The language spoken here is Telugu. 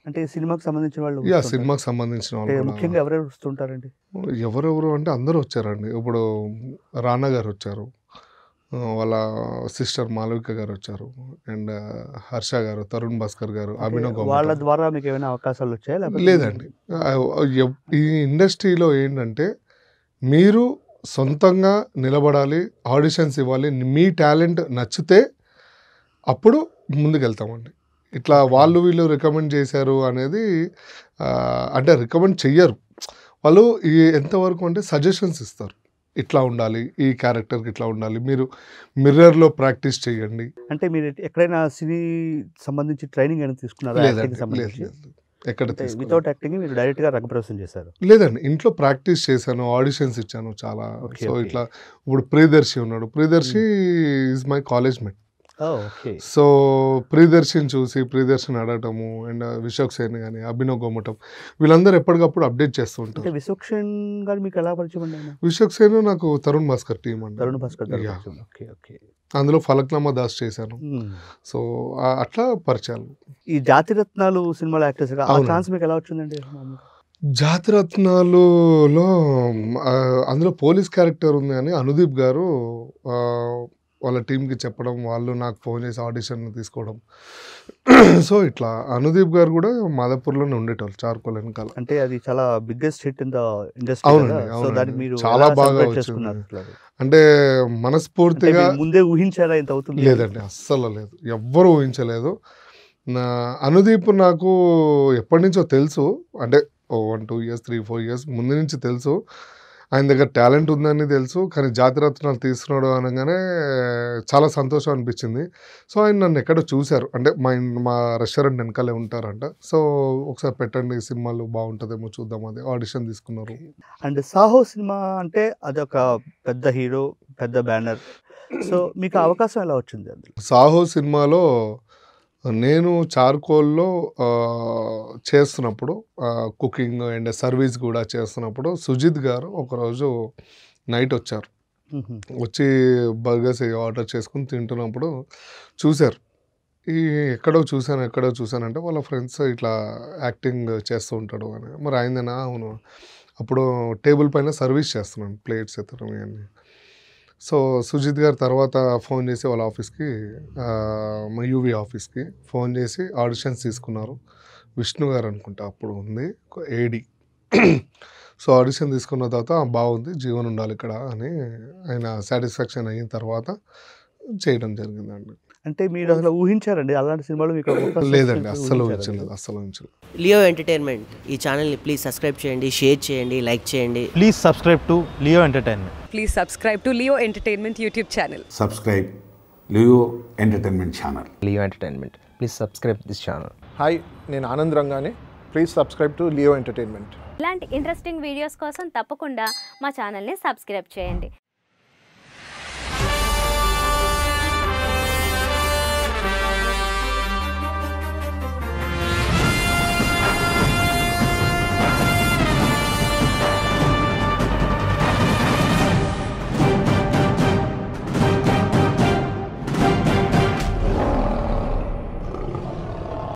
అంటే సినిమాకి సంబంధించిన వాళ్ళు యా వస్తుంటారు. సినిమాకి సంబంధించిన అంటే వాళ్ళు ముఖ్యంగా కూడా ఎవరెవరు వస్తుంటారండి? ఎవరెవరు అంటే అందరూ వచ్చారండి. ఇప్పుడు రానా గారు వచ్చారు, వాళ్ళ సిస్టర్ మాళవిక గారు వచ్చారు, అండ్ హర్ష గారు, తరుణ్ భాస్కర్ గారు, అంటే అభినవ్ వాళ్ళ గోమటం. ద్వారా మీకు ఏమైనా అవకాశాలు వచ్చాయా? లేకపోతే లేదండి. ఈ ఇండస్ట్రీలో ఏంటంటే మీరు సొంతంగా నిలబడాలి, ఆడిషన్స్ ఇవ్వాలి. మీ టాలెంట్ నచ్చితే అప్పుడు ముందుకెళ్తామండి. ఇట్లా ఓకే. వాళ్ళు వీళ్ళు రికమెండ్ చేశారు అనేది అంటే రికమెండ్ చెయ్యరు. వాళ్ళు ఎంతవరకు అంటే సజెషన్స్ ఇస్తారు. ఇట్లా ఉండాలి, ఈ క్యారెక్టర్‌కి ఇట్లా ఉండాలి. మీరు మిర్రర్‌లో ప్రాక్టీస్ చేయండి. అంటే మీరు ఎక్కడైనా సినీ సంబంధించి ట్రైనింగ్ ఏమైనా తీసుకున్నారా? లేదండి. యాక్టింగ్‌కి లేదు సంబంధించి? లేదు. ఎక్కడ అంటే తీసుకోలేదు. వితౌట్ యాక్టింగ్ మీరు డైరెక్ట్‌గా రంగప్రవేశం చేశారు. లేదండి. ఇంట్లో ప్రాక్టీస్ చేశాను. ఆడిషన్స్ ఇచ్చాను చాలా. ఓకే. So, okay. ఇట్లా ఇప్పుడు ప్రియదర్శి ఉన్నాడు. Priyadarshi hmm. Is my college mate. Oh! Okay. So, ప్రియదర్శిని చూసి ప్రియదర్శిని అడగటము అండ్ విశ్వక్ సేన్ గాని, అభినవ్ గోమటం వీళ్ళందరూ ఎప్పటికప్పుడు అప్డేట్ చేస్తూ అంటే ఉంటారు. విశ్వక్సేన్ గారు మీకు ఎలా పరిచయం అండి ఆయన? విశ్వక్ సేన్ నాకు తరుణ్ భాస్కర్ టీమ్ అండి. తరుణ్ భాస్కర్ గారు యాహ్! పరిచయం. ఓకే. ఓకే. అందులో ఫలక్నామా దాస్ చేశాను. హ్మ్. సో, అట్లా పరిచయాలు. ఈ జాతిరత్నాలు సినిమాలో యాక్ట్ చేశారు. ఆ అవునండి. ఛాన్స్ మీకు ఎలా వచ్చిందండి మామూలుగా? జాతిరత్నాలులో అందులో పోలీస్ క్యారెక్టర్ ఉంది అని అనుదీప్ గారు వాళ్ళ టీమ్‌కి చెప్పడం, వాళ్ళు నాకు ఫోన్ చేసి ఆడిషన్ తీసుకోవడం. సో, ఇట్లా అనుదీప్ గారు కూడా మాదాపూర్‌లోనే ఉండేటోళ్ళు చార్కోల్ వెనకాల. అంటే అది చాలా biggest hit in the industry కదా! అవునండి. సో, దానికి అవునండి. మీరు చాలా ఎలా బాగా సెలబ్రేట్ వచ్చింది. చేసుకున్నారు అసలు అది? అంటే అంటే మనస్ఫూర్తిగా మీరు ముందే ఊహించారా ఇంత అవుతుంది అని? లేదండి. అస్సలు లేదు. ఎవ్వరు ఊహించలేదు. నా అనుదీప్ నాకు ఎప్పటినుంచో తెలుసు. అంటే 1, 2 ఇయర్స్, 3, 4 ఇయర్స్ ముందు నుంచి తెలుసు. ఆయన దగ్గర టాలెంట్ ఉందని తెలుసు. కానీ జాతిరత్నాలు తీస్తున్నాడు అనగానే చాలా సంతోషం అనిపించింది. సో, ఆయన నన్ను ఎక్కడో చూసారు. అంటే మా రెస్టారెంట్ వెనకాలే ఉంటారంట. సో, ఒకసారి పెట్టండి సినిమాలు బాగుంటదేమో చూద్దాం అది ఆడిషన్ తీసుకున్నారు. అండ్ 'సాహో' సినిమా అంటే అదొక పెద్ద హీరో, పెద్ద బ్యానర్. సో, మీకు ఆ అవకాశం ఎలా వచ్చింది అందులో? 'సాహో' సినిమాలో నేను చార్కోల్‌లో చేస్తున్నప్పుడు కుకింగ్ అండ్ సర్వీస్ కూడా చేస్తున్నప్పుడు సుజిత్ గారు ఒకరోజు నైట్ వచ్చారు. హుహు. వచ్చి బర్గర్స్ ఆర్డర్ చేసుకొని తింటున్నప్పుడు చూసారు. ఈ ఎక్కడో చూసానంటే వాళ్ళ ఫ్రెండ్స్ ఇట్లా యాక్టింగ్ చేస్తూ ఉంటాడు అని. మరి ఆయనదేనా? అవును. అప్పుడు టేబుల్ పైన సర్వీస్ చేస్తున్నాను ప్లేట్స్ ఎత్తడం ఇవన్నీ. సో, సుజిత్ గారు తర్వాత ఫోన్ చేసి వాళ్ళ ఆఫీస్‌కి మా యూవీ ఆఫీస్‌కి ఫోన్ చేసి ఆడిషన్స్ తీసుకున్నారు. విష్ణు గారు అనుకుంటా అప్పుడు ఉంది ఏడీ. సో, ఆడిషన్ తీసుకున్న తర్వాత బాగుంది జీవన్ ఉండాలి ఇక్కడ అని ఆయన సాటిస్ఫాక్షన్ అయిన తర్వాత చేయడం జరిగిందండి. అంటే మీరు అసలు ఊహించారండి అలాంటి సినిమాలో మీకు అవకాశం లేదండి. వస్తుందని అస్సలు ఊహించారా ఊహించలేదు. మీరు? అస్సలు ఊహించలేదు. లియో ఎంటర్టైన్మెంట్ ఈ ఛానల్ని ప్లీజ్ సబ్స్క్రైబ్ చేయండి, షేర్ చేయండి, లైక్ చేయండి. Please subscribe to Leo Entertainment. Please subscribe to Leo Entertainment YouTube channel. Subscribe Leo Entertainment Channel. Leo Entertainment. Please subscribe this channel. Hi, నేను ఆనంద్ రంగానే. Please subscribe to Leo Entertainment. ఇలాంటి ఇంట్రెస్టింగ్ వీడియోస్ కోసం తప్పకుండా మా ఛానల్ని సబ్స్క్రైబ్ చేయండి.